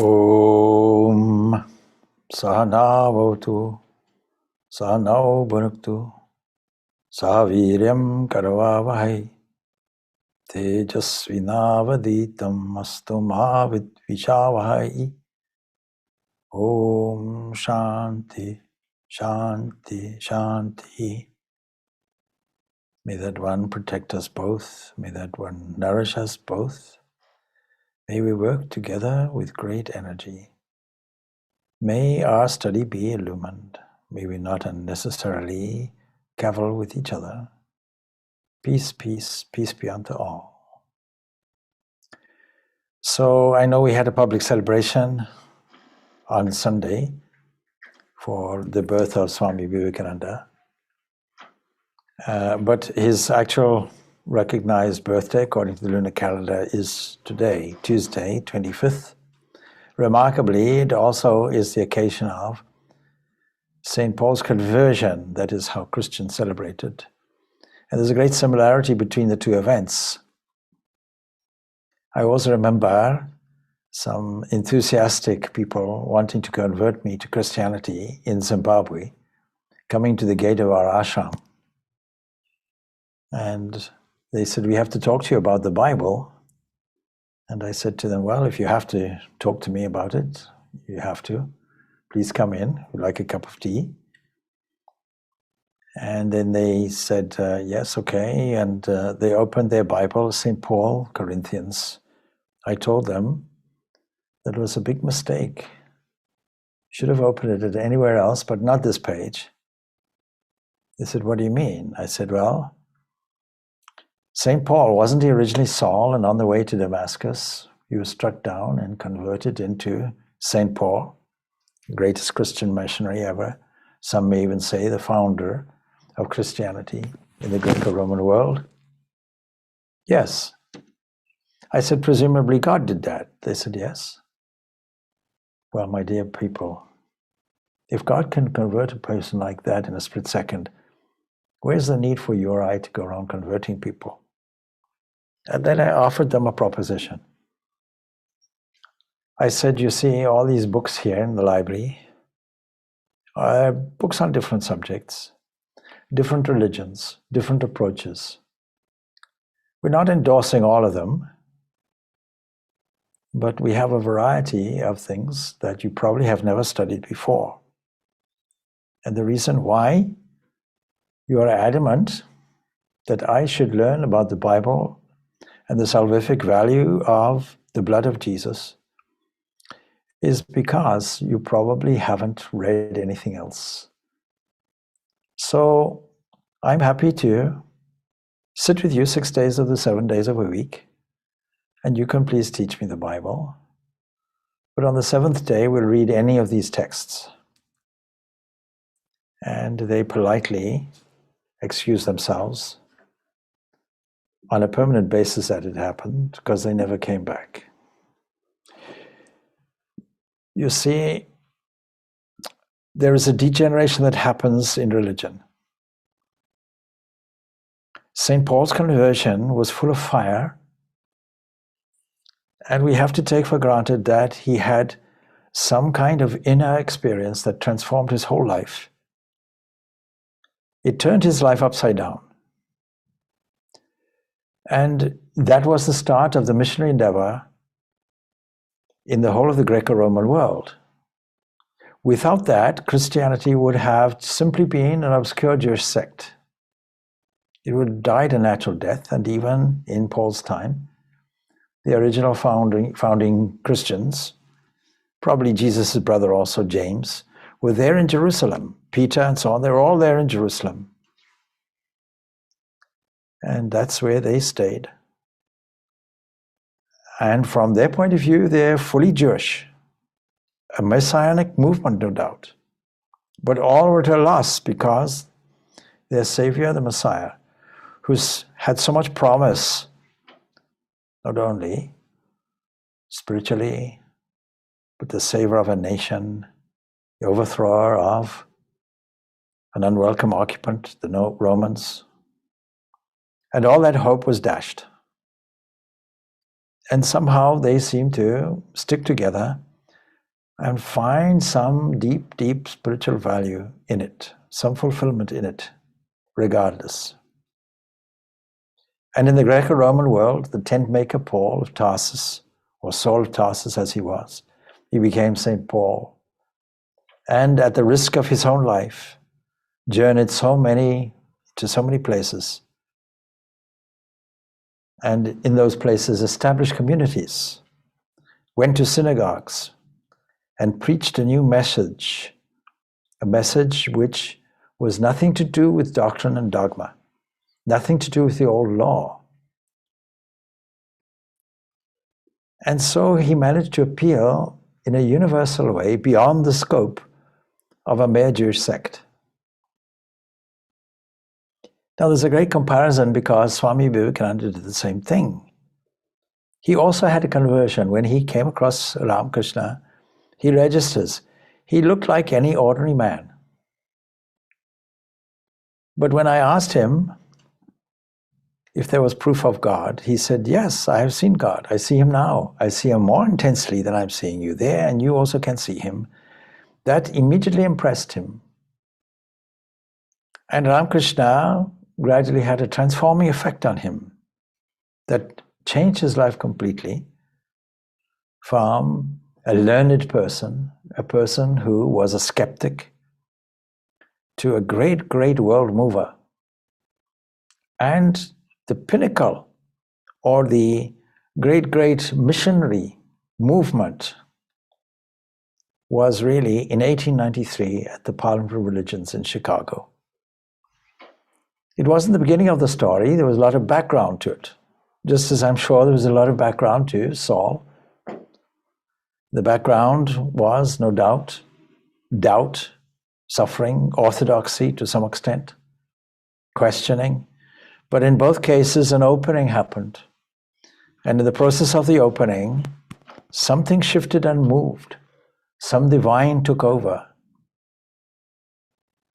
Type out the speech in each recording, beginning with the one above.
Om Sahana Bhavatu Sahanau Bhunaktu Saviryam Karavavahai Tejasvinavaditam Astu Mavidvishavahai. Om Shanti Shanti Shanti. May that one protect us both. May that one nourish us both. May we work together with great energy. May our study be illumined. May we not unnecessarily cavil with each other. Peace, peace, peace be unto all. So I know we had a public celebration on Sunday for the birth of Swami Vivekananda. But his actual recognized birthday, according to the lunar calendar, is today, Tuesday, 25th. Remarkably, it also is the occasion of St. Paul's conversion. That is how Christians celebrated. And there's a great similarity between the two events. I also remember some enthusiastic people wanting to convert me to Christianity in Zimbabwe, coming to the gate of our ashram. And they said, we have to talk to you about the Bible. And I said to them, well, if you have to talk to me about it, you have to. Please come in. Would like a cup of tea? And then they said, yes, okay. And they opened their Bible, St. Paul, Corinthians. I told them that it was a big mistake. Should have opened it anywhere else, but not this page. They said, what do you mean? I said, well, St. Paul, wasn't he originally Saul, and on the way to Damascus, he was struck down and converted into St. Paul, the greatest Christian missionary ever. Some may even say the founder of Christianity in the Greco-Roman world. Yes. I said, presumably God did that. They said, yes. Well, my dear people, if God can convert a person like that in a split second, where's the need for you or I to go around converting people? And then I offered them a proposition. I said, you see, all these books here in the library are books on different subjects, different religions, different approaches. We're not endorsing all of them, but we have a variety of things that you probably have never studied before. And the reason why you are adamant that I should learn about the Bible and the salvific value of the blood of Jesus is because you probably haven't read anything else. So I'm happy to sit with you 6 days of the 7 days of a week, and you can please teach me the Bible. But on the seventh day, we'll read any of these texts. And they politely excuse themselves. On a permanent basis that it happened, because they never came back. You see, there is a degeneration that happens in religion. St. Paul's conversion was full of fire, and we have to take for granted that he had some kind of inner experience that transformed his whole life. It turned his life upside down. And that was the start of the missionary endeavor in the whole of the Greco-Roman world. Without that, Christianity would have simply been an obscure Jewish sect. It would have died a natural death, and even in Paul's time, the original founding Christians, probably Jesus' brother also, James, were there in Jerusalem. Peter and so on, they were all there in Jerusalem. And that's where they stayed. And from their point of view, they're fully Jewish. A messianic movement, no doubt. But all were at a loss because their Savior, the Messiah, who's had so much promise, not only spiritually, but the savior of a nation, the overthrower of an unwelcome occupant, the Romans. And all that hope was dashed. And somehow they seem to stick together and find some deep, deep spiritual value in it, some fulfillment in it, regardless. And in the Greco-Roman world, the tent maker Paul of Tarsus, or Saul of Tarsus as he was, he became St. Paul. And at the risk of his own life, journeyed to so many places. And in those places established communities, went to synagogues, and preached a new message, a message which was nothing to do with doctrine and dogma, nothing to do with the old law. And so he managed to appeal in a universal way beyond the scope of a mere Jewish sect. Now there's a great comparison because Swami Vivekananda did the same thing. He also had a conversion. When he came across Ramakrishna, he registers. He looked like any ordinary man. But when I asked him if there was proof of God, he said, yes, I have seen God. I see him now. I see him more intensely than I'm seeing you there, and you also can see him. That immediately impressed him. And Ramakrishna gradually had a transforming effect on him that changed his life completely from a learned person, a person who was a skeptic, to a great, great world mover. And the pinnacle, or the great, great missionary movement, was really in 1893 at the Parliament of Religions in Chicago. It wasn't the beginning of the story. There was a lot of background to it. Just as I'm sure there was a lot of background to Saul. The background was, no doubt, doubt, suffering, orthodoxy to some extent, questioning. But in both cases, an opening happened. And in the process of the opening, something shifted and moved. Some divine took over.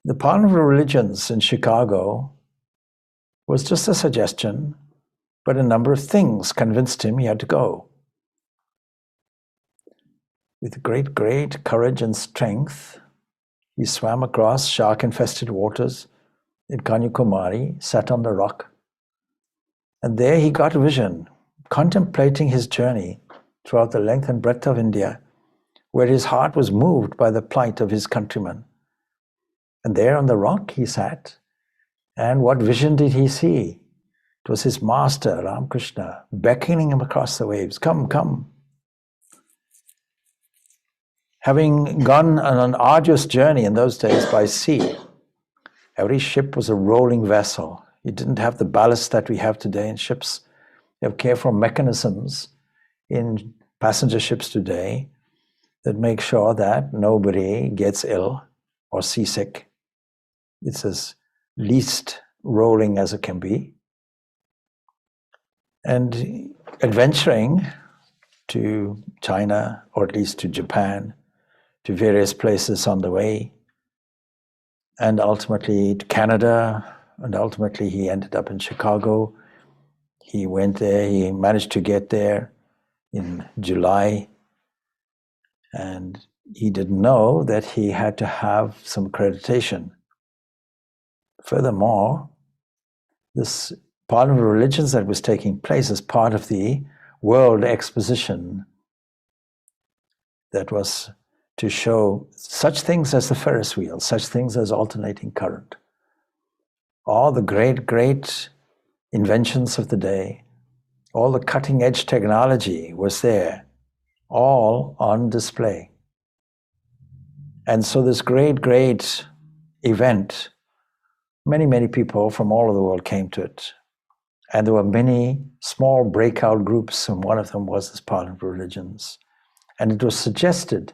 The Parliament of Religions in Chicago was just a suggestion, but a number of things convinced him he had to go. With great, great courage and strength, he swam across shark-infested waters in Kanyakumari, sat on the rock, and there he got a vision, contemplating his journey throughout the length and breadth of India, where his heart was moved by the plight of his countrymen. And there on the rock he sat, and what vision did he see? It was his master, Ramakrishna, beckoning him across the waves. Come, come. Having gone on an arduous journey in those days by sea, every ship was a rolling vessel. You didn't have the ballast that we have today in ships. You have careful mechanisms in passenger ships today that make sure that nobody gets ill or seasick. It's as least rolling as it can be. And adventuring to China, or at least to Japan, to various places on the way, and ultimately to Canada, and ultimately he ended up in Chicago. He went there, he managed to get there in July, and he didn't know that he had to have some accreditation. Furthermore, this Parliament of Religions that was taking place as part of the World Exposition that was to show such things as the Ferris wheel, such things as alternating current, all the great, great inventions of the day, all the cutting-edge technology was there, all on display. And so this great, great event, many, many people from all over the world came to it. And there were many small breakout groups, and one of them was this Parliament of Religions. And it was suggested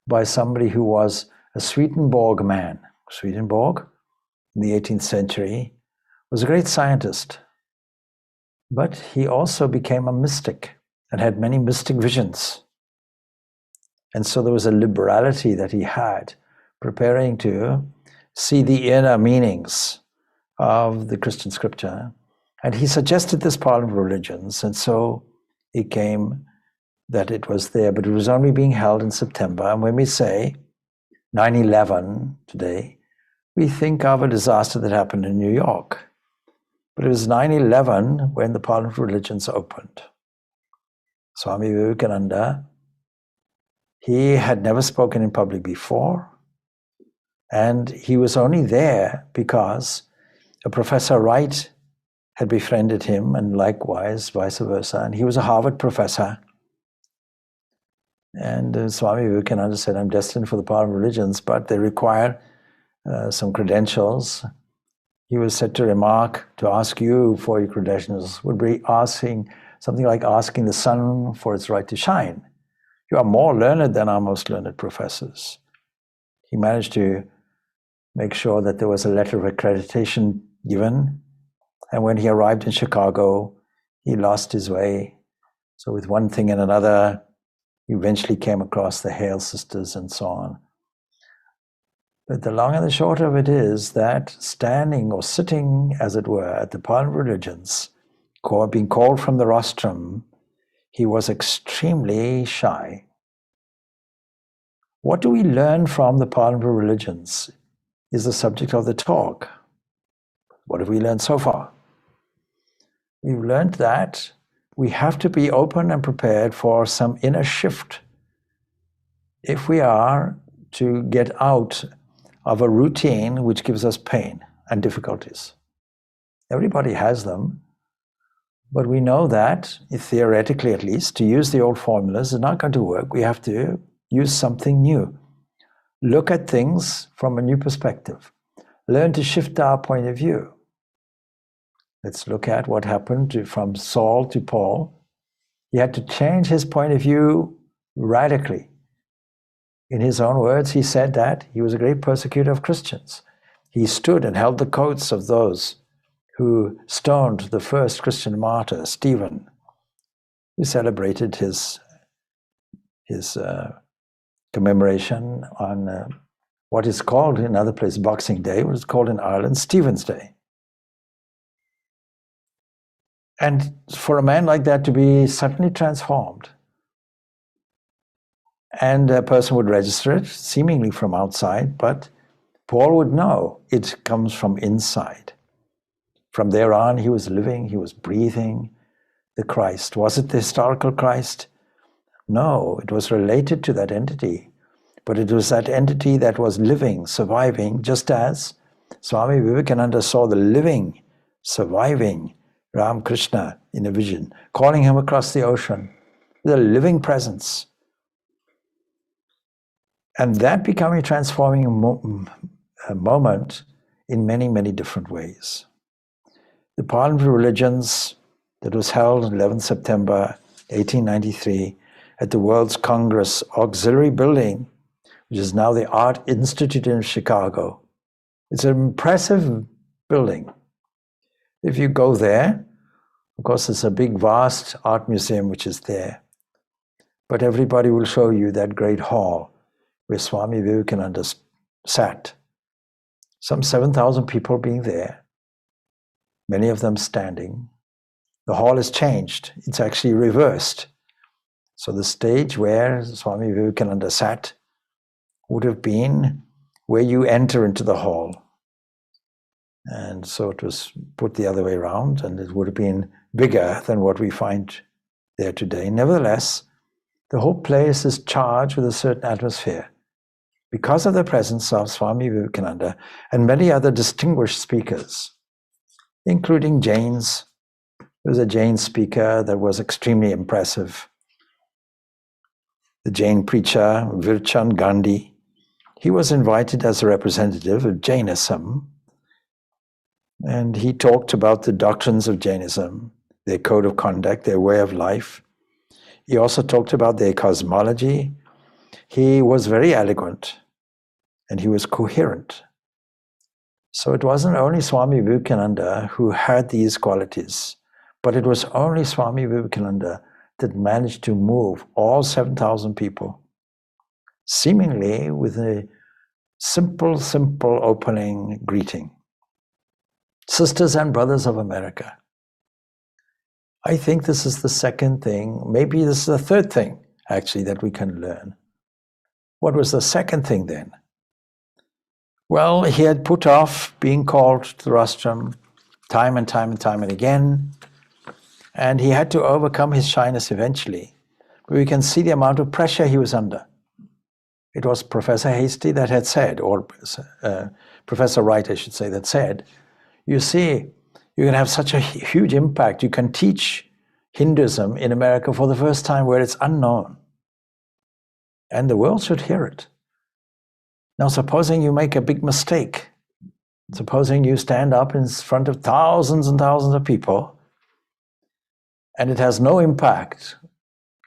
by somebody who was a Swedenborg man. Swedenborg, in the 18th century, was a great scientist. But he also became a mystic and had many mystic visions. And so there was a liberality that he had, preparing to see the inner meanings of the Christian scripture. And he suggested this Parliament of Religions, and so he came that it was there, but it was only being held in September. And when we say 9/11 today, we think of a disaster that happened in New York. But it was 9/11 when the Parliament of Religions opened. Swami Vivekananda, he had never spoken in public before, and he was only there because a Professor Wright had befriended him, and likewise, vice versa, and he was a Harvard professor. And Swami Vivekananda said, I'm destined for the Parliament of Religions, but they require some credentials. He was said to remark, to ask you for your credentials would be asking something like asking the sun for its right to shine. You are more learned than our most learned professors. He managed to make sure that there was a letter of accreditation given. And when he arrived in Chicago, he lost his way. So with one thing and another, he eventually came across the Hale sisters and so on. But the long and the short of it is that standing or sitting, as it were, at the Parliament of Religions, being called from the rostrum, he was extremely shy. What do we learn from the Parliament of Religions is the subject of the talk. What have we learned so far? We've learned that we have to be open and prepared for some inner shift if we are to get out of a routine which gives us pain and difficulties. Everybody has them, but we know that, theoretically at least, to use the old formulas is not going to work. We have to use something new. Look at things from a new perspective. Learn to shift our point of view. Let's look at what happened from Saul to Paul. He had to change his point of view radically. In his own words, he said that he was a great persecutor of Christians. He stood and held the coats of those who stoned the first Christian martyr, Stephen. We celebrated his commemoration on what is called in other places Boxing Day, what is called in Ireland Stephen's Day. And for a man like that to be suddenly transformed, and a person would register it, seemingly from outside, but Paul would know it comes from inside. From there on, he was living, he was breathing the Christ. Was it the historical Christ? No, it was related to that entity, but it was that entity that was living, surviving, just as Swami Vivekananda saw the living, surviving Ram Krishna in a vision, calling him across the ocean, the living presence. And that became a transforming moment in many, many different ways. The Parliament of Religions that was held on 11 September 1893 at the World's Congress Auxiliary Building, which is now the Art Institute in Chicago. It's an impressive building. If you go there, of course, it's a big, vast art museum which is there. But everybody will show you that great hall where Swami Vivekananda sat. Some 7,000 people being there, many of them standing. The hall has changed. It's actually reversed. So the stage where Swami Vivekananda sat would have been where you enter into the hall. And so it was put the other way around, and it would have been bigger than what we find there today. Nevertheless, the whole place is charged with a certain atmosphere because of the presence of Swami Vivekananda and many other distinguished speakers, including Jains. There was a Jain speaker that was extremely impressive. The Jain preacher, Virchand Gandhi, he was invited as a representative of Jainism, and he talked about the doctrines of Jainism, their code of conduct, their way of life. He also talked about their cosmology. He was very eloquent, and he was coherent. So it wasn't only Swami Vivekananda who had these qualities, but it was only Swami Vivekananda that managed to move all 7,000 people, seemingly with a simple opening greeting. Sisters and brothers of America, I think this is the second thing. Maybe this is the third thing, actually, that we can learn. What was the second thing then? Well, he had put off being called to the rostrum time and time and time and again, and he had to overcome his shyness eventually. But we can see the amount of pressure he was under. It was Professor Hastie that had said, or Professor Wright, I should say, that said, you see, you can have such a huge impact. You can teach Hinduism in America for the first time where it's unknown. And the world should hear it. Now, supposing you make a big mistake, supposing you stand up in front of thousands and thousands of people and it has no impact,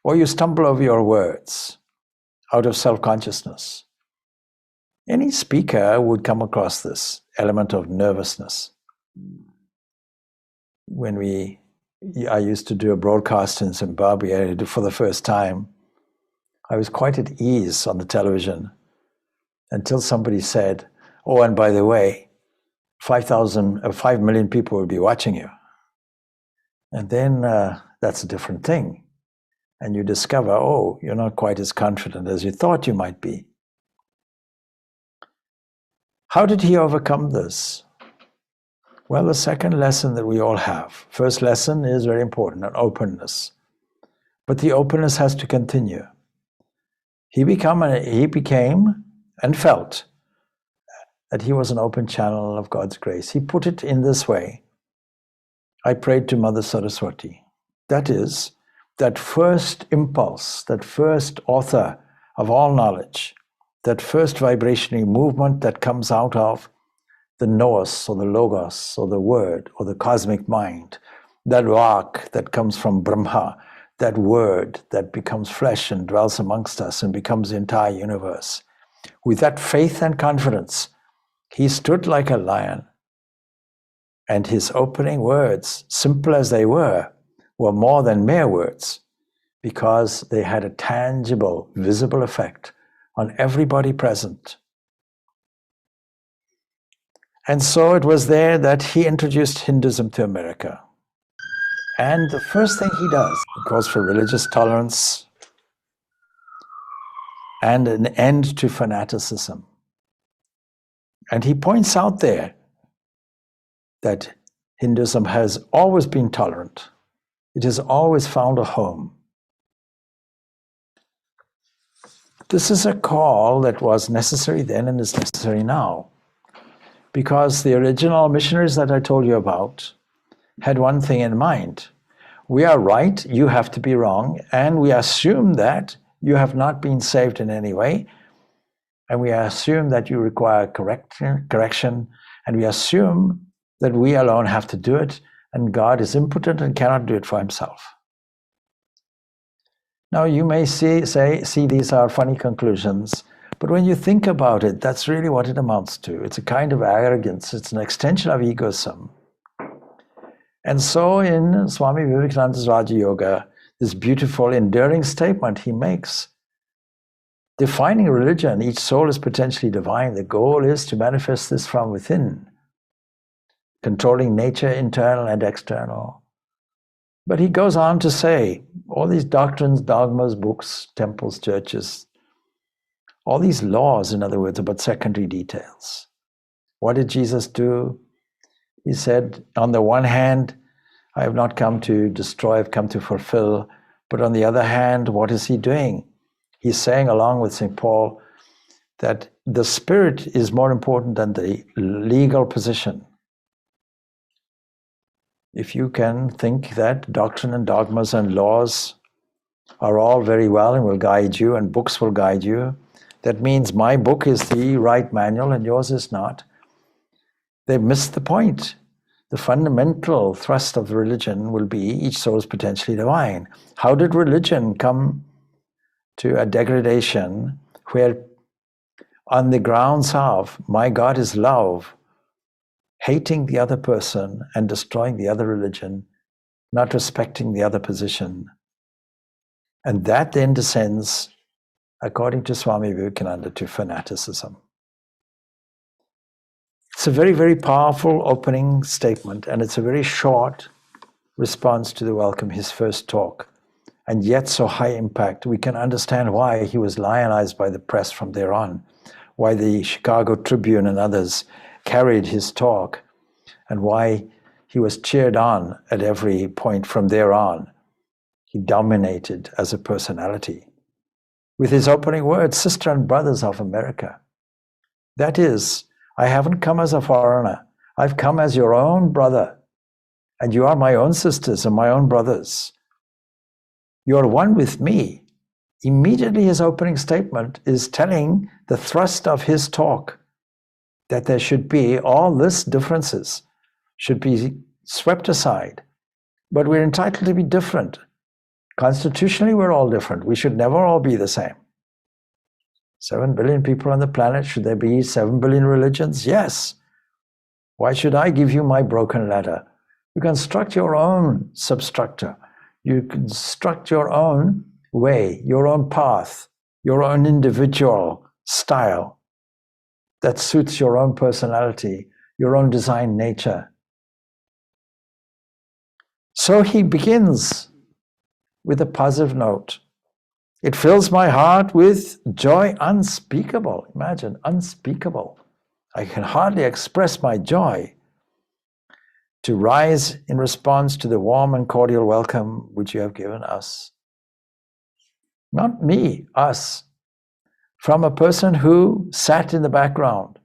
or you stumble over your words out of self-consciousness. Any speaker would come across this element of nervousness. When I used to do a broadcast in Zimbabwe for the first time, I was quite at ease on the television until somebody said, oh, and by the way, 5 million people will be watching you. And then that's a different thing. And you discover, oh, you're not quite as confident as you thought you might be. How did he overcome this? Well, the second lesson that we all have. First lesson is very important, an openness. But the openness has to continue. He became and felt that he was an open channel of God's grace. He put it in this way. I prayed to Mother Saraswati. That is, that first impulse, that first author of all knowledge, that first vibrationary movement that comes out of the nous or the logos or the word or the cosmic mind, that vak that comes from Brahma, that word that becomes flesh and dwells amongst us and becomes the entire universe. With that faith and confidence, he stood like a lion. And his opening words, simple as they were more than mere words, because they had a tangible, visible effect on everybody present. And so it was there that he introduced Hinduism to America. And the first thing he does, he calls for religious tolerance and an end to fanaticism. And he points out there that Hinduism has always been tolerant. It has always found a home. This is a call that was necessary then and is necessary now, because the original missionaries that I told you about had one thing in mind. We are right, you have to be wrong, and we assume that you have not been saved in any way, and we assume that you require correction, and we assume that we alone have to do it, and God is impotent and cannot do it for himself. Now you may see these are funny conclusions, but when you think about it, that's really what it amounts to. It's a kind of arrogance. It's an extension of egoism. And so in Swami Vivekananda's Raja Yoga, this beautiful, enduring statement he makes, defining religion, each soul is potentially divine. The goal is to manifest this from within, controlling nature, internal and external. But he goes on to say, all these doctrines, dogmas, books, temples, churches, all these laws, in other words, about secondary details. What did Jesus do? He said, on the one hand, I have not come to destroy, I've come to fulfill. But on the other hand, what is he doing? He's saying, along with St. Paul, that the spirit is more important than the legal position. If you can think that doctrine and dogmas and laws are all very well and will guide you, and books will guide you, that means my book is the right manual and yours is not. They've missed the point. The fundamental thrust of religion will be each soul is potentially divine. How did religion come to a degradation where, on the grounds of my God is love, hating the other person and destroying the other religion, not respecting the other position? And that then descends, according to Swami Vivekananda, to fanaticism. It's a very, very powerful opening statement, and it's a very short response to the welcome, his first talk, and yet so high impact, we can understand why he was lionized by the press from there on, why the Chicago Tribune and others carried his talk, and why he was cheered on at every point from there on. He dominated as a personality. With his opening words, "Sister and brothers of America." That is, I haven't come as a foreigner. I've come as your own brother. And you are my own sisters and my own brothers. You are one with me. Immediately his opening statement is telling the thrust of his talk, that there should be all these differences should be swept aside. But we're entitled to be different. Constitutionally, we're all different. We should never all be the same. 7 billion people on the planet. Should there be 7 billion religions? Yes. Why should I give you my broken ladder? You construct your own substructure. You construct your own way, your own path, your own individual style that suits your own personality, your own design nature. So he begins with a positive note. It fills my heart with joy unspeakable. Imagine, unspeakable. I can hardly express my joy to rise in response to the warm and cordial welcome which you have given us. Not me, us. From a person who sat in the background,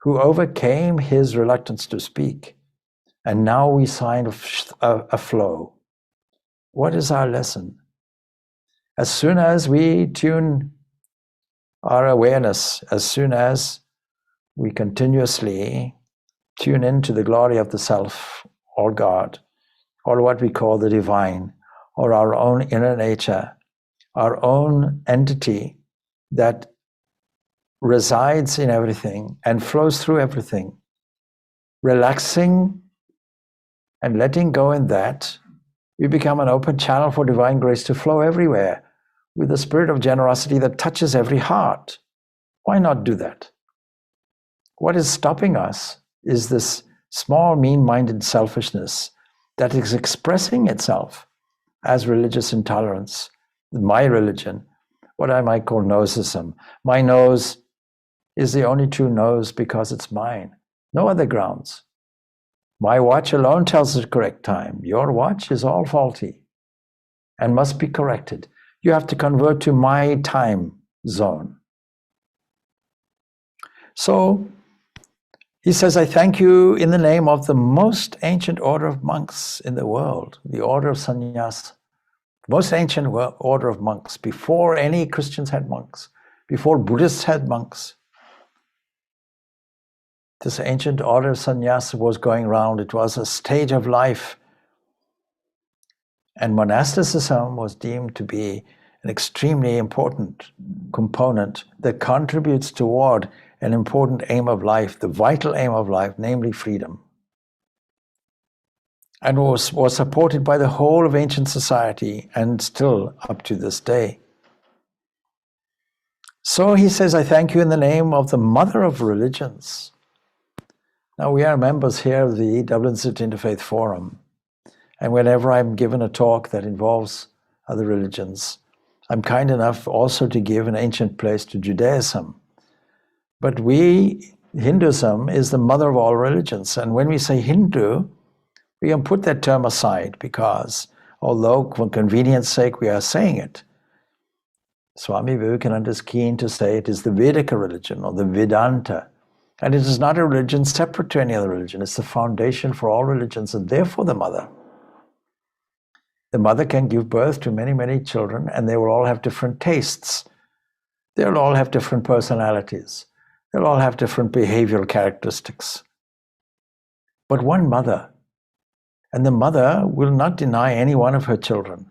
who overcame his reluctance to speak, and now we sign a flow. What is our lesson? As soon as we tune our awareness, as soon as we continuously tune into the glory of the self, or God, or what we call the divine, or our own inner nature, our own entity that resides in everything and flows through everything, relaxing and letting go in that, we become an open channel for divine grace to flow everywhere with a spirit of generosity that touches every heart. Why not do that? What is stopping us is this small, mean-minded selfishness that is expressing itself as religious intolerance. My religion, what I might call nosism. My nose is the only true nose because it's mine. No other grounds. My watch alone tells the correct time. Your watch is all faulty and must be corrected. You have to convert to my time zone. So he says, I thank you in the name of the most ancient order of monks in the world, the order of sannyas, most ancient order of monks, before any Christians had monks, before Buddhists had monks. This ancient order of sannyas was going around. It was a stage of life. And monasticism was deemed to be an extremely important component that contributes toward an important aim of life, the vital aim of life, namely freedom. And was supported by the whole of ancient society and still up to this day. So he says, I thank you in the name of the mother of religions. Now we are members here of the Dublin City Interfaith Forum. And whenever I'm given a talk that involves other religions, I'm kind enough also to give an ancient place to Judaism. But Hinduism is the mother of all religions. And when we say Hindu, we can put that term aside because, although for convenience sake we are saying it, Swami Vivekananda is keen to say it is the Vedic religion or the Vedanta. And it is not a religion separate to any other religion. It's the foundation for all religions and therefore the mother. The mother can give birth to many, many children and they will all have different tastes. They'll all have different personalities. They'll all have different behavioral characteristics. But one mother, and the mother will not deny any one of her children.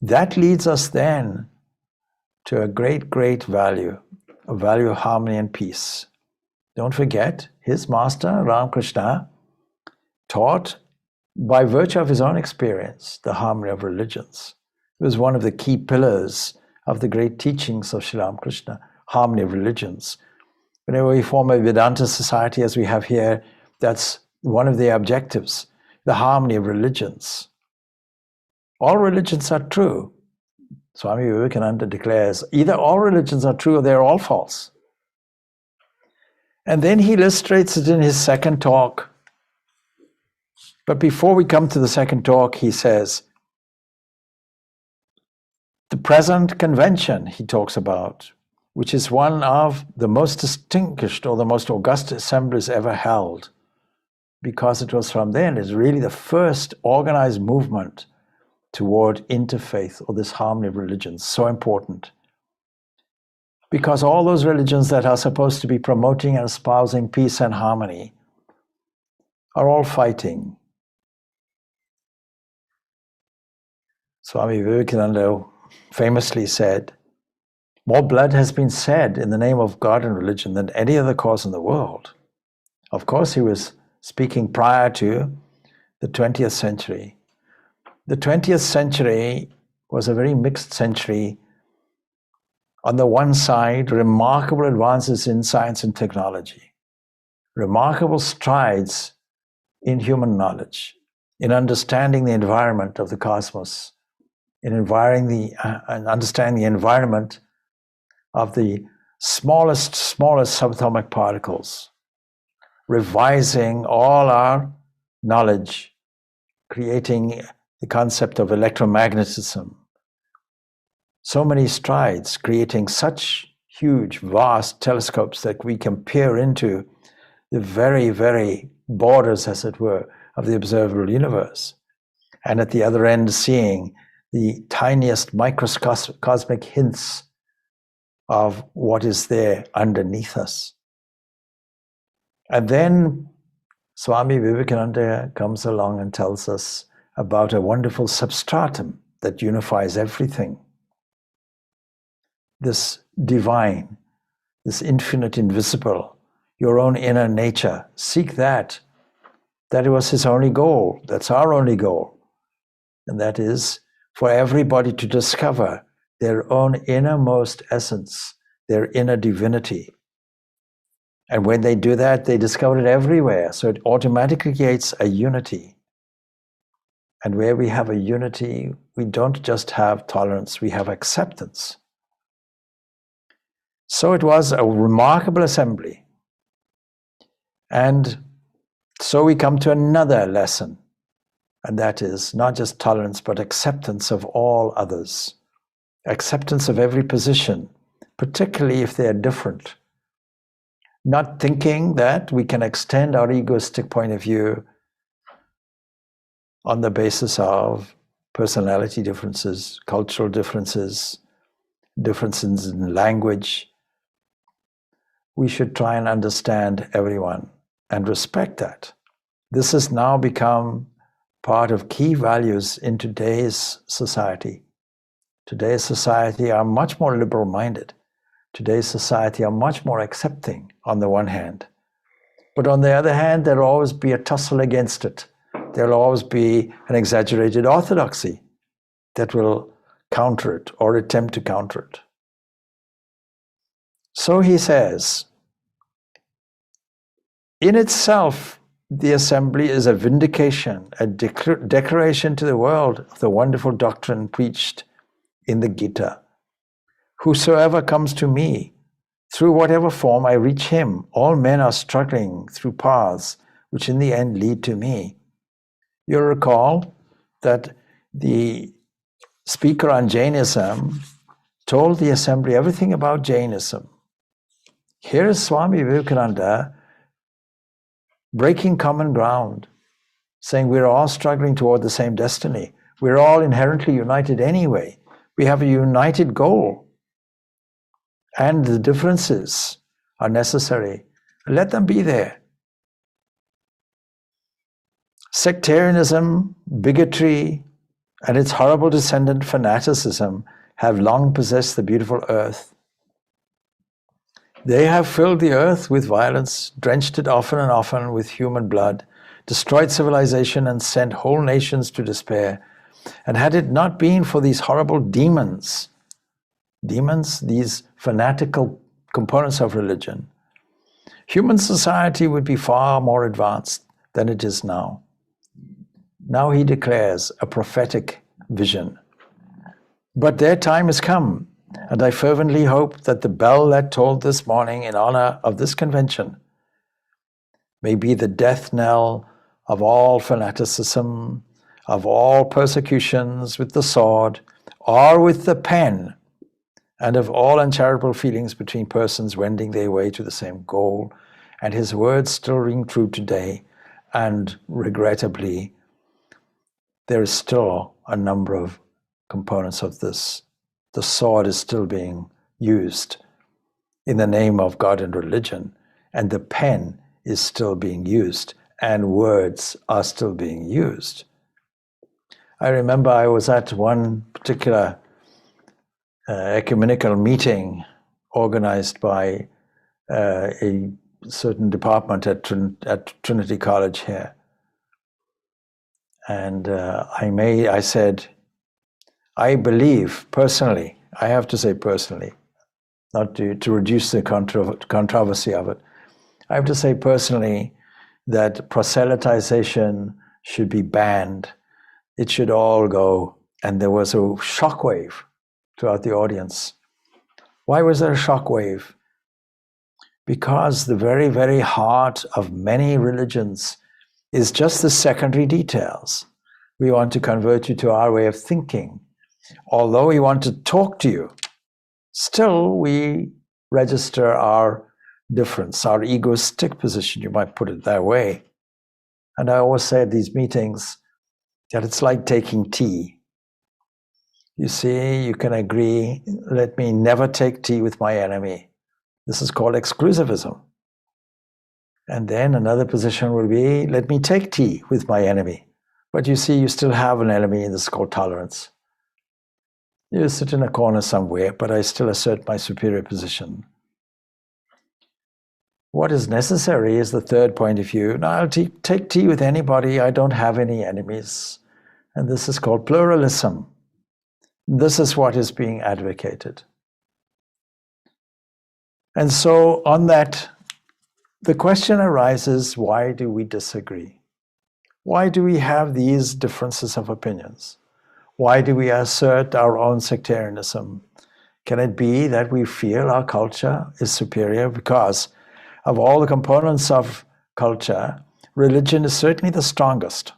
That leads us then to a great, great value, a value of harmony and peace. Don't forget, his master, Ramakrishna, taught by virtue of his own experience the harmony of religions. It was one of the key pillars of the great teachings of Sri Ramakrishna, harmony of religions. Whenever we form a Vedanta society as we have here, that's one of their objectives, the harmony of religions. All religions are true. Swami Vivekananda declares, either all religions are true or they're all false. And then he illustrates it in his second talk. But before we come to the second talk, he says, the present convention he talks about, which is one of the most distinguished or the most august assemblies ever held, because it was from then, it's really the first organized movement toward interfaith or this harmony of religions, so important. Because all those religions that are supposed to be promoting and espousing peace and harmony are all fighting. Swami Vivekananda famously said, more blood has been shed in the name of God and religion than any other cause in the world. Of course, he was speaking prior to the 20th century. The 20th century was a very mixed century. On the one side, remarkable advances in science and technology, remarkable strides in human knowledge, in understanding the environment of the cosmos, in understanding the environment of the smallest subatomic particles, revising all our knowledge, creating the concept of electromagnetism. So many strides, creating such huge, vast telescopes that we can peer into the very, very borders, as it were, of the observable universe. And at the other end, seeing the tiniest microcosmic hints of what is there underneath us. And then Swami Vivekananda comes along and tells us about a wonderful substratum that unifies everything. This divine, this infinite invisible, your own inner nature. Seek that. That was his only goal. That's our only goal. And that is for everybody to discover their own innermost essence, their inner divinity. And when they do that, they discover it everywhere. So it automatically creates a unity. And where we have a unity, we don't just have tolerance, we have acceptance. So it was a remarkable assembly. And so we come to another lesson. And that is not just tolerance, but acceptance of all others. Acceptance of every position, particularly if they are different. Not thinking that we can extend our egoistic point of view on the basis of personality differences, cultural differences, differences in language. We should try and understand everyone and respect that. This has now become part of key values in today's society. Today's society are much more liberal-minded. Today's society are much more accepting on the one hand. But on the other hand, there'll always be a tussle against it. There'll always be an exaggerated orthodoxy that will counter it or attempt to counter it. So he says, in itself, the assembly is a vindication, a declaration to the world of the wonderful doctrine preached in the Gita. Whosoever comes to me, through whatever form I reach him. All men are struggling through paths which in the end lead to me. You'll recall that the speaker on Jainism told the assembly everything about Jainism. Here is Swami Vivekananda breaking common ground, saying we're all struggling toward the same destiny. We're all inherently united anyway. We have a united goal. And the differences are necessary. Let them be there. Sectarianism, bigotry, and its horrible descendant fanaticism have long possessed the beautiful earth. They have filled the earth with violence, drenched it often and often with human blood, destroyed civilization and sent whole nations to despair. And had it not been for these horrible demons, these fanatical components of religion, human society would be far more advanced, than it is now. Now he declares a prophetic vision. But their time has come, and I fervently hope that the bell that tolled this morning in honor of this convention may be the death knell of all fanaticism, of all persecutions with the sword or with the pen, and of all uncharitable feelings between persons wending their way to the same goal. And his words still ring true today, and regrettably, there is still a number of components of this. The sword is still being used in the name of God and religion, and the pen is still being used, and words are still being used. I remember I was at one particular ecumenical meeting organized by a certain department at Trinity College here. And I said, I believe personally, I have to say personally, not to reduce the controversy of it, I have to say personally that proselytization should be banned. It should all go. And there was a shockwave throughout the audience. Why was there a shockwave? Because the very, very heart of many religions is just the secondary details. We want to convert you to our way of thinking. Although we want to talk to you, still we register our difference, our egoistic position, you might put it that way. And I always say at these meetings that it's like taking tea. You see, you can agree, let me never take tea with my enemy. This is called exclusivism. And then another position will be, let me take tea with my enemy. But you see, you still have an enemy, and this is called tolerance. You sit in a corner somewhere, but I still assert my superior position. What is necessary is the third point of view. Now, I'll take tea with anybody. I don't have any enemies. And this is called pluralism. This is what is being advocated. And so on that, the question arises, why do we disagree? Why do we have these differences of opinions? Why do we assert our own sectarianism? Can it be that we feel our culture is superior? Because of all the components of culture, religion is certainly the strongest.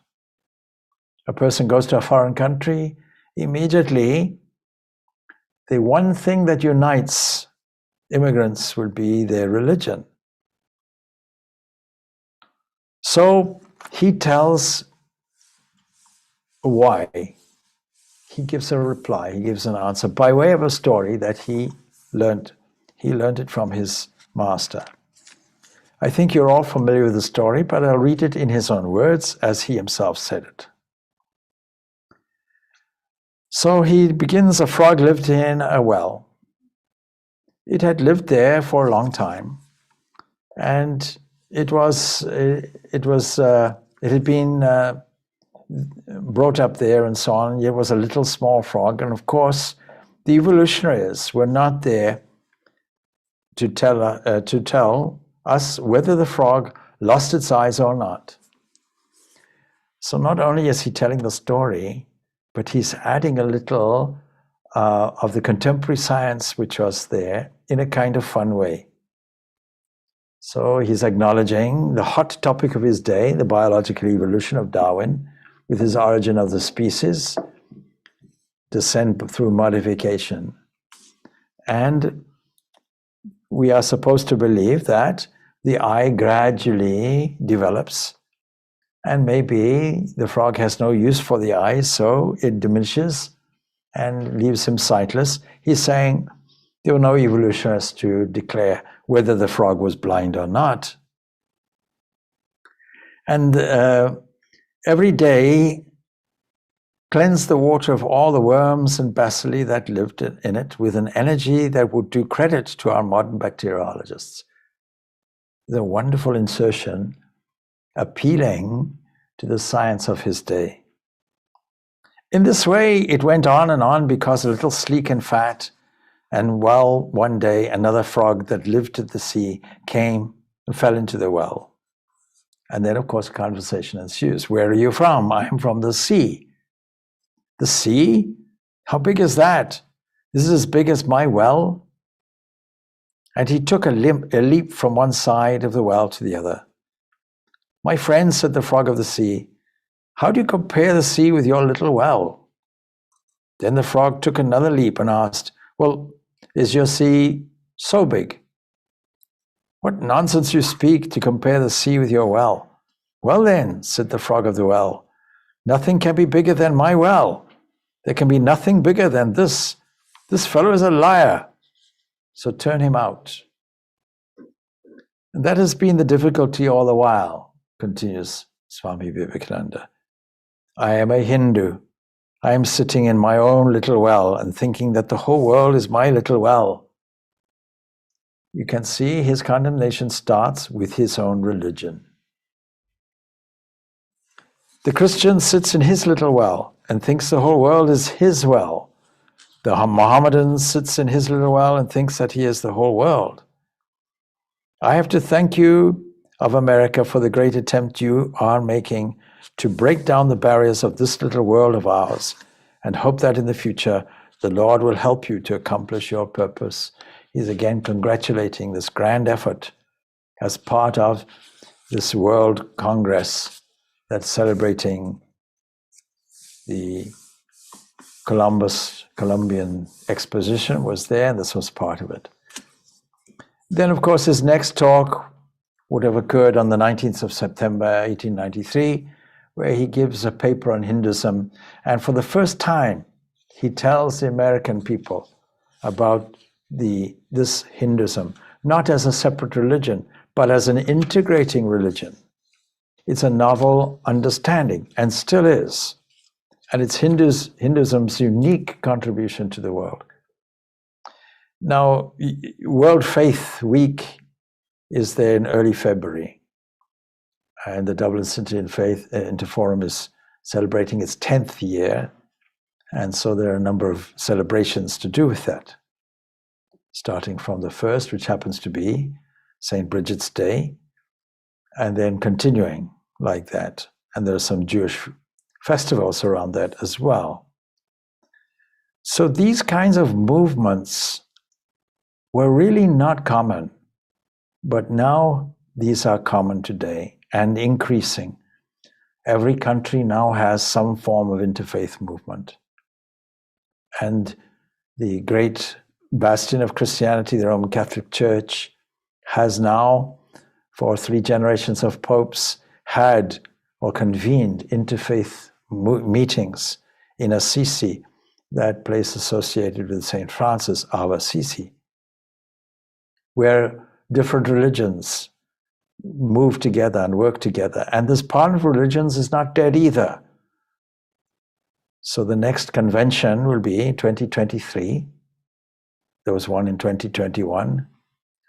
A person goes to a foreign country, immediately the one thing that unites immigrants will be their religion. So he tells why. He gives a reply, he gives an answer by way of a story that he learned it from his master. I think you're all familiar with the story, but I'll read it in his own words as he himself said it. So he begins, a frog lived in a well. It had lived there for a long time, and it had been brought up there and so on. It was a little small frog, and of course, the evolutionists were not there to tell us whether the frog lost its eyes or not. So not only is he telling the story, but he's adding a little of the contemporary science which was there in a kind of fun way. So he's acknowledging the hot topic of his day, the biological evolution of Darwin, with his origin of the species, descent through modification. And we are supposed to believe that the eye gradually develops, and maybe the frog has no use for the eye, so it diminishes and leaves him sightless. He's saying there were no evolutionists to declare whether the frog was blind or not. And every day, cleanse the water of all the worms and bacilli that lived in it with an energy that would do credit to our modern bacteriologists. The wonderful insertion appealing to the science of his day. In this way, it went on and on, because a little sleek and fat, and well, one day another frog that lived at the sea came and fell into the well. And then, of course, conversation ensues. Where are you from? I'm from the sea. The sea? How big is that? This is as big as my well. And he took a leap from one side of the well to the other. My friend, said the frog of the sea, how do you compare the sea with your little well? Then the frog took another leap and asked, well, is your sea so big? What nonsense you speak to compare the sea with your well. Well then, said the frog of the well, nothing can be bigger than my well. There can be nothing bigger than this. This fellow is a liar. So turn him out. And that has been the difficulty all the while, continues Swami Vivekananda. I am a Hindu. I am sitting in my own little well and thinking that the whole world is my little well. You can see his condemnation starts with his own religion. The Christian sits in his little well and thinks the whole world is his well. The Mohammedan sits in his little well and thinks that he is the whole world. I have to thank you of America for the great attempt you are making to break down the barriers of this little world of ours, and hope that in the future the Lord will help you to accomplish your purpose. He's again congratulating this grand effort as part of this World Congress that's celebrating the Columbian Exposition was there, and this was part of it. Then, of course, his next talk would have occurred on the 19th of September, 1893, where he gives a paper on Hinduism. And for the first time, he tells the American people about this Hinduism, not as a separate religion, but as an integrating religion. It's a novel understanding, and still is. And it's Hinduism's unique contribution to the world. Now, World Faith Week is there in early February, and the Dublin City in Faith Interforum is celebrating its 10th year, and so there are a number of celebrations to do with that, starting from the first, which happens to be St. Bridget's Day, and then continuing like that. And there are some Jewish festivals around that as well. So these kinds of movements were really not common, but now these are common today and increasing. Every country now has some form of interfaith movement. And the great bastion of Christianity, the Roman Catholic Church, has now, for 3 generations of popes, had or convened interfaith meetings in Assisi, that place associated with St. Francis of Assisi, where different religions move together and work together. And this part of religions is not dead either. So the next convention will be 2023. There was one in 2021.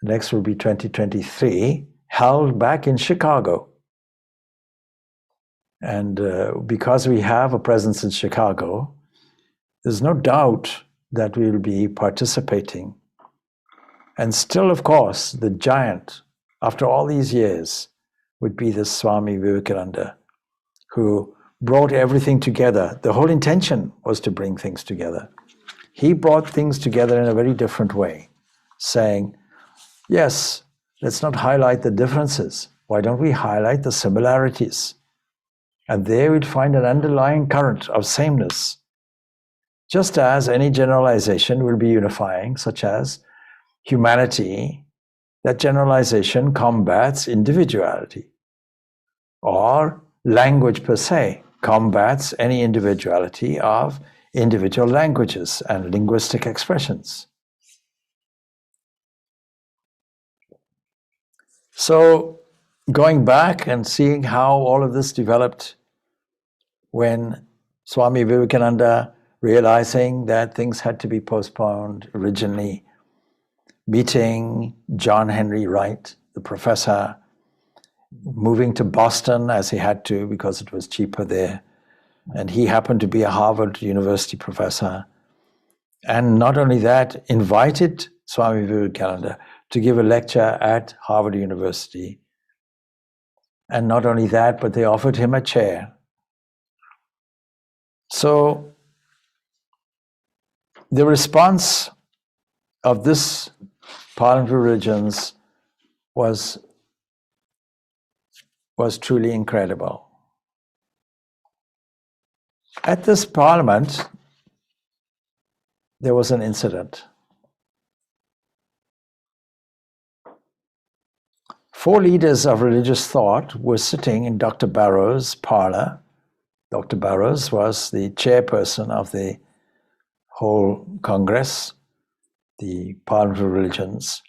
The next will be 2023, held back in Chicago. And because we have a presence in Chicago, there's no doubt that we will be participating. And still, of course, the giant, after all these years, would be the Swami Vivekananda, who brought everything together. The whole intention was to bring things together. He brought things together in a very different way, saying, yes, let's not highlight the differences. Why don't we highlight the similarities? And there we'd find an underlying current of sameness. Just as any generalization will be unifying, such as humanity, that generalization combats individuality. Or language per se combats any individuality of individual languages and linguistic expressions. So going back and seeing how all of this developed when Swami Vivekananda, realizing that things had to be postponed, originally meeting John Henry Wright, the professor, moving to Boston as he had to because it was cheaper there. And he happened to be a Harvard University professor. And not only that, invited Swami Vivekananda to give a lecture at Harvard University. And not only that, but they offered him a chair. So the response of this Parliament of Religions was truly incredible. At this Parliament, there was an incident. 4 leaders of religious thought were sitting in Dr. Barrow's parlor. Dr. Barrows was the chairperson of the whole Congress, the Parliament of Religions.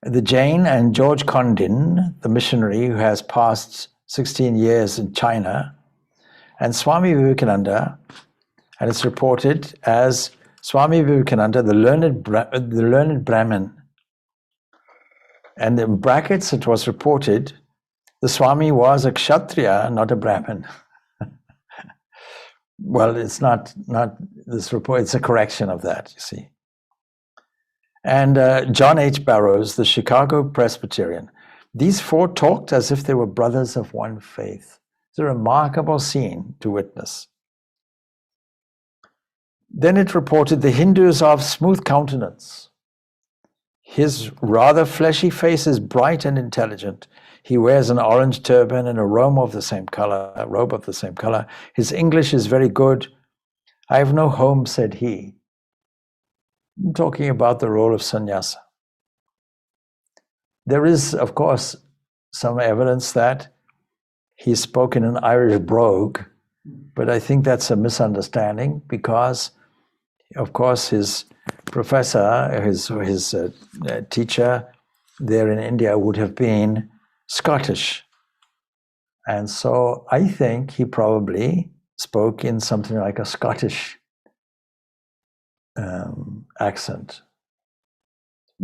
The Jain and George Condin, the missionary who has passed 16 years in China, and Swami Vivekananda, and it's reported as Swami Vivekananda, the learned Brahmin. And in brackets, it was reported the Swami was a Kshatriya, not a Brahmin. Well, it's not this report, it's a correction of that, you see. And John H. Barrows, the Chicago Presbyterian. These 4 talked as if they were brothers of one faith. It's a remarkable scene to witness. Then it reported the Hindus of smooth countenance. His rather fleshy face is bright and intelligent. He wears an orange turban and a robe of the same color. His English is very good. I have no home, said he. I'm talking about the role of sannyasa. There is, of course, some evidence that he spoke in an Irish brogue, but I think that's a misunderstanding because, of course, his professor, his teacher there in India would have been Scottish. And so I think he probably spoke in something like a Scottish accent.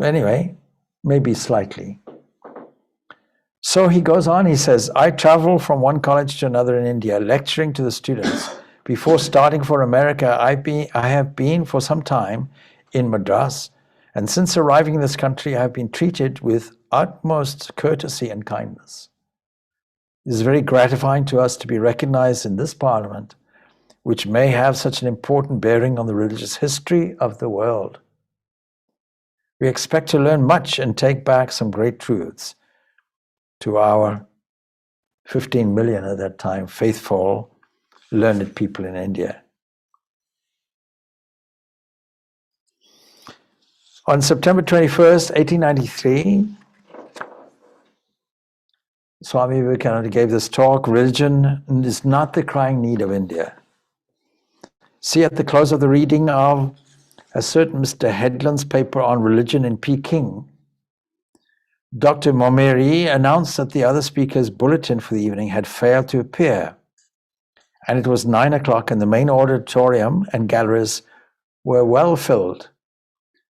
Anyway, maybe slightly. So he goes on, he says, I travel from one college to another in India, lecturing to the students. Before starting for America, I have been for some time in Madras, and since arriving in this country, I have been treated with utmost courtesy and kindness. It is very gratifying to us to be recognized in this parliament, which may have such an important bearing on the religious history of the world. We expect to learn much and take back some great truths to our 15 million at that time faithful, learned people in India. On September 21st, 1893, Swami Vivekananda gave this talk, Religion is not the crying need of India. See at the close of the reading of a certain Mr. Headland's paper on religion in Peking, Dr. Momeri announced that the other speaker's bulletin for the evening had failed to appear, and it was 9 o'clock and the main auditorium and galleries were well filled.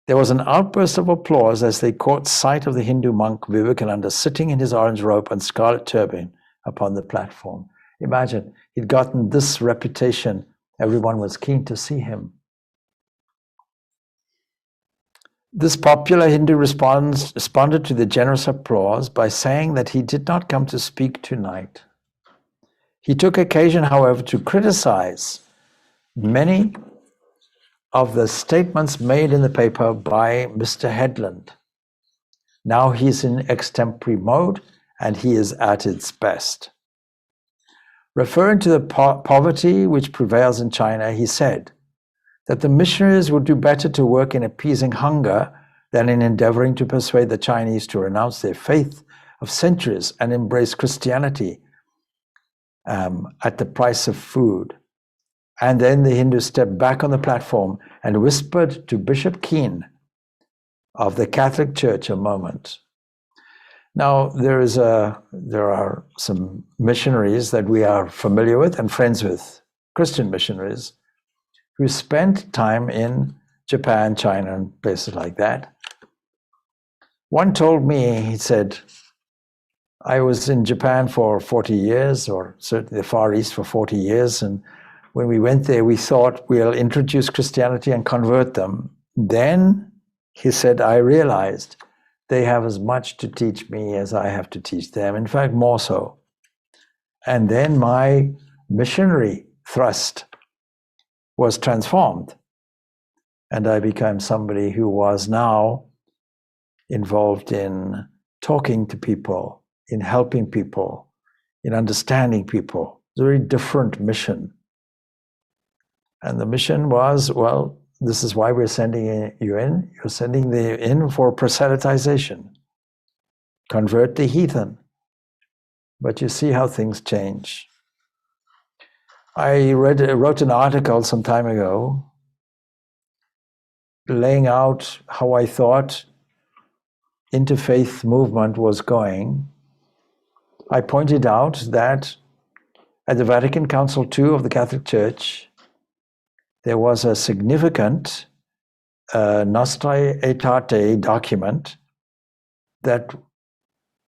There was an outburst of applause as they caught sight of the Hindu monk Vivekananda sitting in his orange robe and scarlet turban upon the platform. Imagine, he'd gotten this reputation. Everyone was keen to see him. This popular Hindu responded to the generous applause by saying that he did not come to speak tonight. He took occasion, however, to criticize many of the statements made in the paper by Mr. Headland. Now he's in extempore mode and he is at its best. Referring to the poverty which prevails in China, he said that the missionaries would do better to work in appeasing hunger than in endeavoring to persuade the Chinese to renounce their faith of centuries and embrace Christianity at the price of food. And then the Hindu stepped back on the platform and whispered to Bishop Keane of the Catholic Church a moment. Now, there are some missionaries that we are familiar with and friends with, Christian missionaries, who spent time in Japan, China, and places like that. One told me, he said, I was in Japan for 40 years, or certainly the Far East for 40 years, and when we went there, we thought we'll introduce Christianity and convert them. Then, he said, I realized they have as much to teach me as I have to teach them, in fact, more so. And then my missionary thrust was transformed, and I became somebody who was now involved in talking to people, in helping people, in understanding people. It's a very different mission. And the mission was, well, this is why we're sending you in. You're sending them in for proselytization. Convert the heathen. But you see how things change. I wrote an article some time ago laying out how I thought interfaith movement was going. I pointed out that at the Vatican Council II of the Catholic Church, there was a significant Nostra Aetate document that,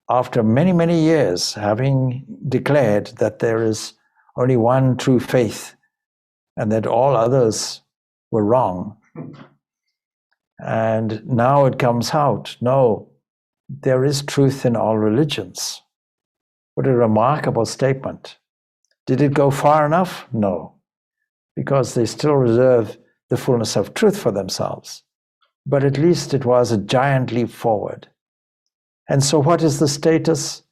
after many, many years, having declared that there is only one true faith and that all others were wrong, and now it comes out, no, there is truth in all religions. What a remarkable statement. Did it go far enough? No, because they still reserve the fullness of truth for themselves. But at least it was a giant leap forward. And so what is the status?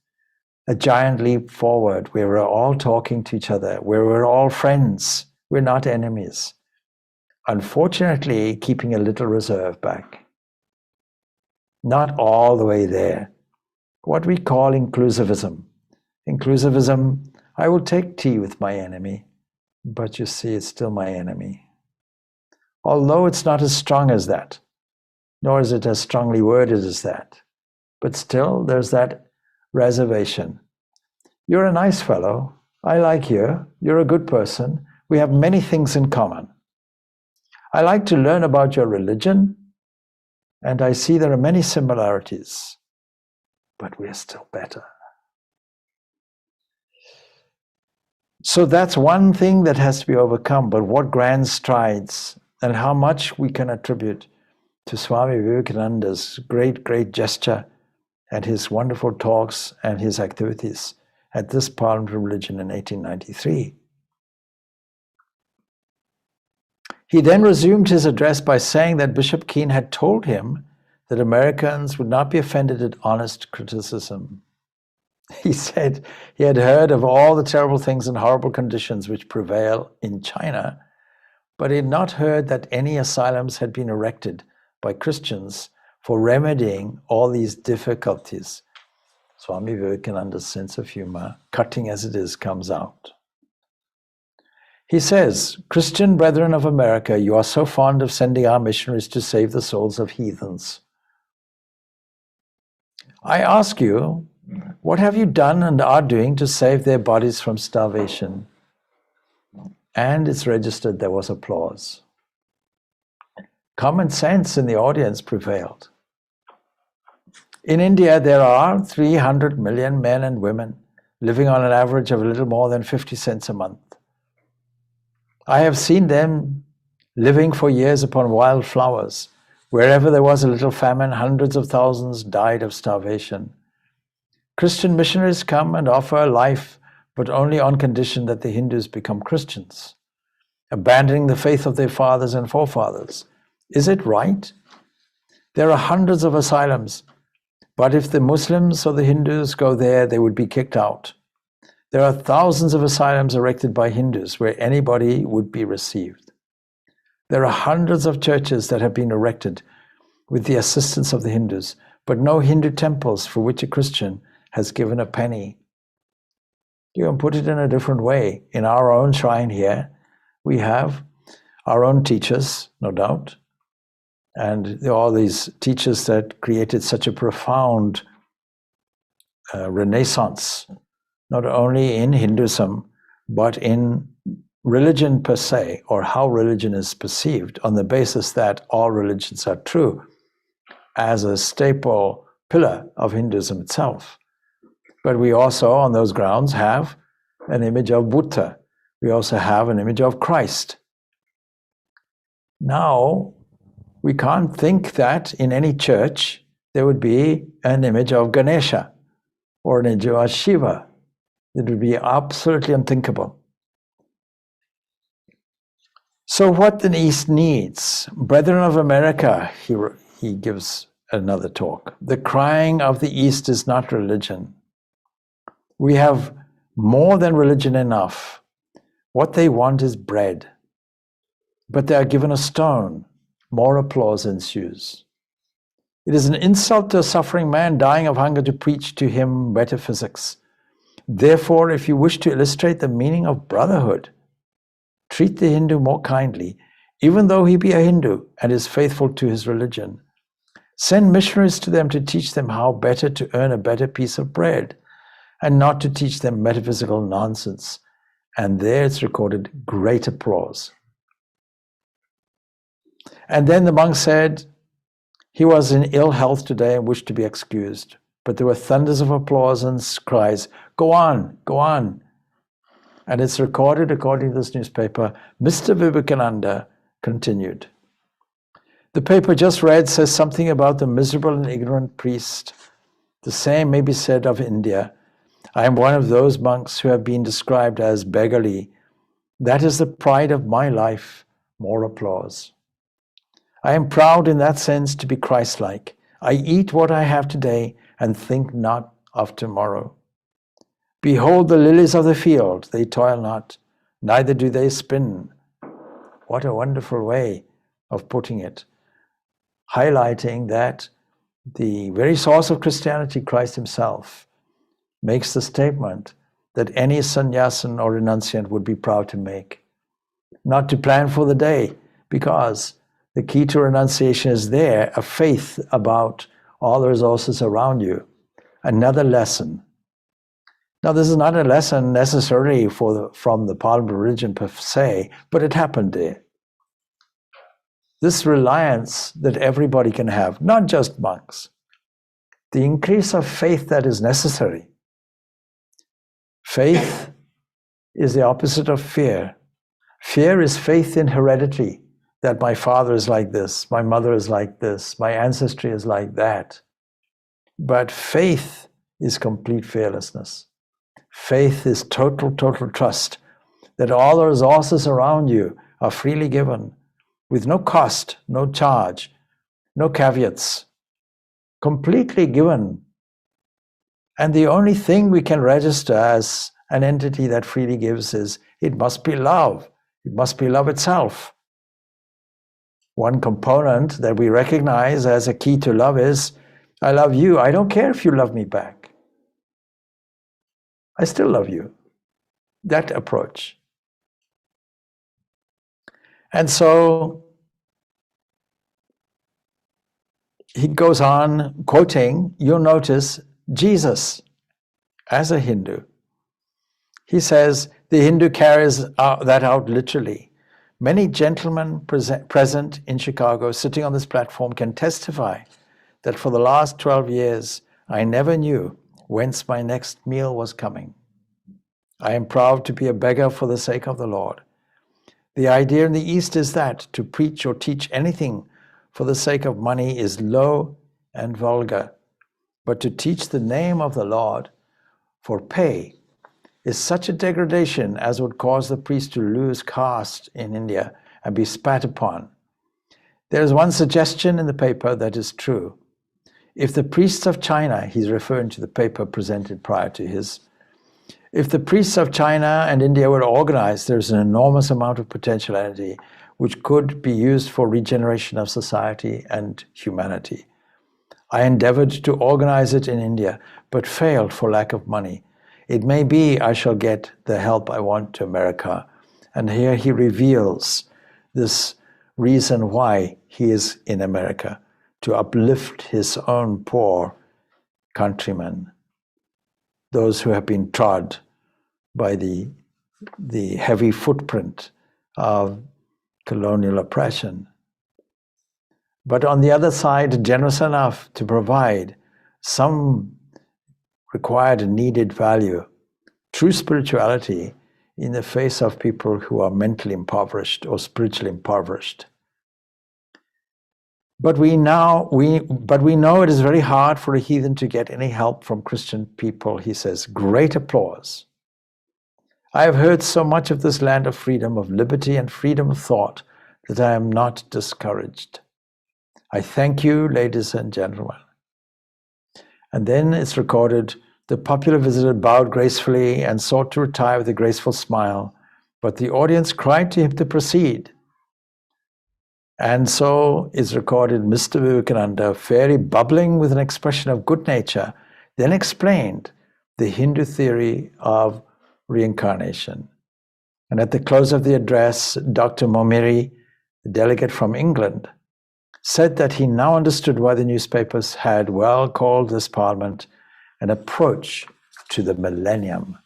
A giant leap forward, where we're all talking to each other, where we're all friends, we're not enemies. Unfortunately, keeping a little reserve back. Not all the way there. What we call inclusivism. Inclusivism, I will take tea with my enemy, but you see, it's still my enemy. Although it's not as strong as that, nor is it as strongly worded as that, but still there's that reservation. You're a nice fellow. I like you. You're a good person. We have many things in common. I like to learn about your religion, and I see there are many similarities, but we're still better. So that's one thing that has to be overcome, but what grand strides and how much we can attribute to Swami Vivekananda's great, great gesture and his wonderful talks and his activities at this Parliament of Religion in 1893. He then resumed his address by saying that Bishop Keane had told him that Americans would not be offended at honest criticism. He said he had heard of all the terrible things and horrible conditions which prevail in China, but he had not heard that any asylums had been erected by Christians for remedying all these difficulties. Swami Vivekananda's sense of humor, cutting as it is, comes out. He says, Christian brethren of America, you are so fond of sending our missionaries to save the souls of heathens. I ask you, what have you done and are doing to save their bodies from starvation? And it's registered there was applause. Common sense in the audience prevailed. In India, there are 300 million men and women living on an average of a little more than 50 cents a month. I have seen them living for years upon wild flowers. Wherever there was a little famine, hundreds of thousands died of starvation. Christian missionaries come and offer life, but only on condition that the Hindus become Christians, abandoning the faith of their fathers and forefathers. Is it right? There are hundreds of asylums, but if the Muslims or the Hindus go there, they would be kicked out. There are thousands of asylums erected by Hindus where anybody would be received. There are hundreds of churches that have been erected with the assistance of the Hindus, but no Hindu temples for which a Christian has given a penny. You can put it in a different way. In our own shrine here, we have our own teachers, no doubt, and all these teachers that created such a profound renaissance, not only in Hinduism, but in religion per se, or how religion is perceived, on the basis that all religions are true, as a staple pillar of Hinduism itself. But we also, on those grounds, have an image of Buddha. We also have an image of Christ. Now, we can't think that in any church there would be an image of Ganesha or an image of Shiva. It would be absolutely unthinkable. So what the East needs, Brethren of America, he gives another talk. The crying of the East is not religion. We have more than religion enough. What they want is bread. But they are given a stone. More applause ensues. It is an insult to a suffering man dying of hunger to preach to him metaphysics. Therefore, if you wish to illustrate the meaning of brotherhood, treat the Hindu more kindly, even though he be a Hindu and is faithful to his religion. Send missionaries to them to teach them how better to earn a better piece of bread, and not to teach them metaphysical nonsense. And there it's recorded, great applause. And then the monk said, he was in ill health today and wished to be excused. But there were thunders of applause and cries, go on, go on. And it's recorded, according to this newspaper, Mr. Vivekananda continued. The paper just read says something about the miserable and ignorant priest. The same may be said of India. I am one of those monks who have been described as beggarly. That is the pride of my life. More applause. I am proud in that sense to be Christ-like. I eat what I have today and think not of tomorrow. Behold the lilies of the field, they toil not, neither do they spin. What a wonderful way of putting it, highlighting that the very source of Christianity, Christ himself, makes the statement that any sannyasin or renunciant would be proud to make. Not to plan for the day, because the key to renunciation is there, a faith about all the resources around you. Another lesson. Now, this is not a lesson necessarily from the Parliament religion per se, but it happened there. This reliance that everybody can have, not just monks. The increase of faith that is necessary. Faith is the opposite of fear. Fear is faith in heredity, that my father is like this, my mother is like this, my ancestry is like that. But faith is complete fearlessness. Faith is total trust that all the resources around you are freely given with no cost, no charge, no caveats, completely given. And the only thing we can register as an entity that freely gives is it must be love. It must be love itself. One component that we recognize as a key to love is, I love you. I don't care if you love me back. I still love you. That approach. And so he goes on quoting, you'll notice, Jesus as a Hindu. He says, the Hindu carries that out literally. Many gentlemen present in Chicago, sitting on this platform, can testify that for the last 12 years, I never knew whence my next meal was coming. I am proud to be a beggar for the sake of the Lord. The idea in the East is that to preach or teach anything for the sake of money is low and vulgar. But to teach the name of the Lord for pay is such a degradation as would cause the priest to lose caste in India and be spat upon. There is one suggestion in the paper that is true. If the priests of China, he's referring to the paper presented prior to his, if the priests of China and India were organized, there's an enormous amount of potential energy which could be used for regeneration of society and humanity. I endeavored to organize it in India, but failed for lack of money. It may be I shall get the help I want to America. And here he reveals this reason why he is in America, to uplift his own poor countrymen, those who have been trod by the heavy footprint of colonial oppression. But on the other side, generous enough to provide some required and needed value, true spirituality in the face of people who are mentally impoverished or spiritually impoverished. But we know it is very hard for a heathen to get any help from Christian people, he says. Great applause. I have heard so much of this land of freedom, of liberty and freedom of thought, that I am not discouraged. I thank you, ladies and gentlemen. And then it's recorded, the popular visitor bowed gracefully and sought to retire with a graceful smile, but the audience cried to him to proceed. And so is recorded Mr. Vivekananda, fairly bubbling with an expression of good nature, then explained the Hindu theory of reincarnation. And at the close of the address, Dr. Momiri, the delegate from England, said that he now understood why the newspapers had well called this parliament an approach to the millennium.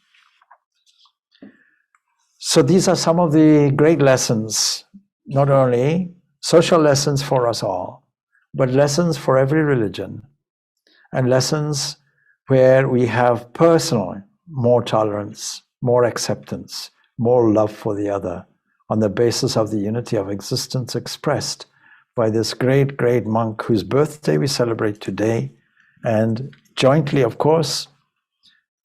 So these are some of the great lessons, not only social lessons for us all, but lessons for every religion, and lessons where we have personal more tolerance, more acceptance, more love for the other, on the basis of the unity of existence expressed by this great, great monk whose birthday we celebrate today, and jointly, of course,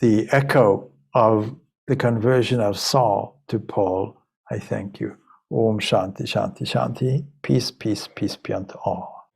the echo of the conversion of Saul to Paul. I thank you. Om Shanti, Shanti, Shanti. Peace, peace, peace be unto all.